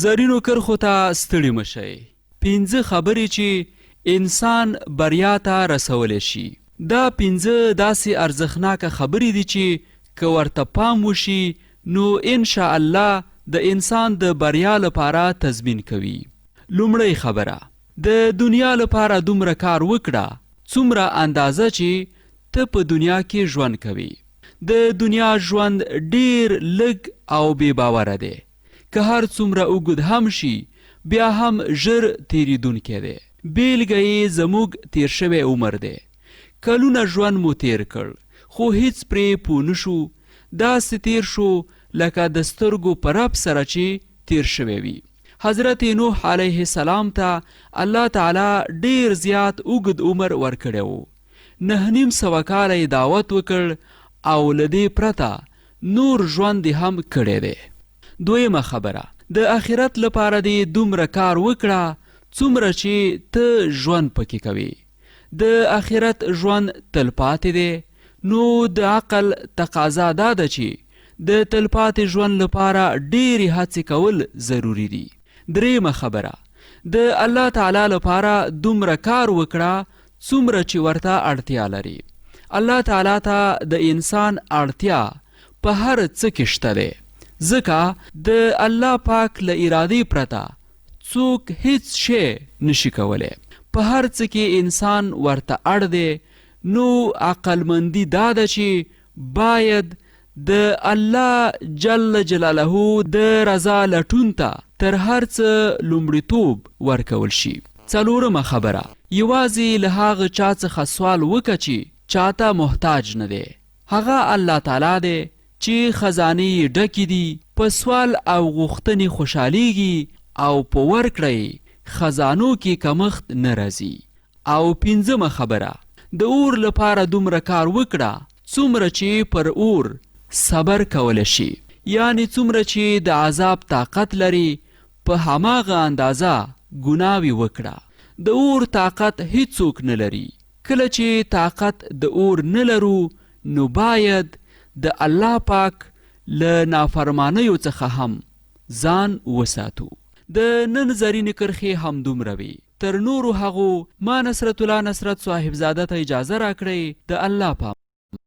زرینو کرخو ته ستړي مشئ. 5 خبرې چې انسان بریا ته رسولی شي. دا 5 داسې ارزښتناکه خبرې دي چې که ورته پام وشي نو انشاء الله د انسان د بریا لپاره تضمین کوي. لومړی خبره، د دنیا لپاره دومره کار وکړه څومره اندازه چې ته په دنیا کې ژوند کوي. د دنیا ژوند ډیر لږ او بې باوره دی. که هر څومره اوږد هم شي بیا هم ژر تیریدونکی دی. بیلګه یې زموږ تیر شوی عمر دی. کلونه ژوند مو تیر کړ خو هیڅ پرې پوه نشو. داسې تیر شو لکه د سترګو په رپ سره چې تیر شوی وي. حضرت نوح علیه السلام ته الله تعالی ډیر زیات اوږد عمر ورکړی و. 9.5 کاله یې دعوت وکړ او له دې پرته نور ژوند هم کړی دی. دویمه خبره، د آخرت لپاره دې دومره کار وکړه څومره چې ته ژوند پکې کوي. د آخرت ژوند تلپاتې دی، نو د عقل تقاضا دا ده چې د تلپاتې ژوند لپاره ډېرې هڅې کول ضروري دي. دریمه خبره، د الله تعالی لپاره دومره کار وکړه څومره چې ورته اړتیا لري. الله تعالی ته د انسان اړتیا په هر څه کې شته دی، ځکه د الله پاک له ارادې پرته څوک هیڅ شی نشي کولی. په هر څه کې انسان ورته اړ دی. نو عقلمندي دا ده چې باید د الله جل جلاله د رضا لټون ته تر هر څه لومړیتوب ورکول شي. څلورمه خبره، یوازې له هغه چا څخه سوال وکړه چې چاته محتاج نه دی. هغه الله تعالی دی چې خزانې ډکې دي، په سوال او غوښتنې خوشحالیږي او په ورکړې خزانو کې کمښت نه راځي. او 5مه خبره، د اور لپاره دومره کار وکړه څومره چې پر اور صبر کولی شي. یعنی څومره چې د عذاب طاقت لري په هماغه اندازه ګناوې وکړه. د اور طاقت هیڅوک نه لري. کله چې طاقت د اور نه لرو نو باید د الله پاک له نافرمانیو څخه هم ځان وساتو. د نن زرینې کرښې همدومره وي. تر نورو هغو ما نصرت الله نصرت صاحبزاده ته اجازه راکړئ. د الله پاک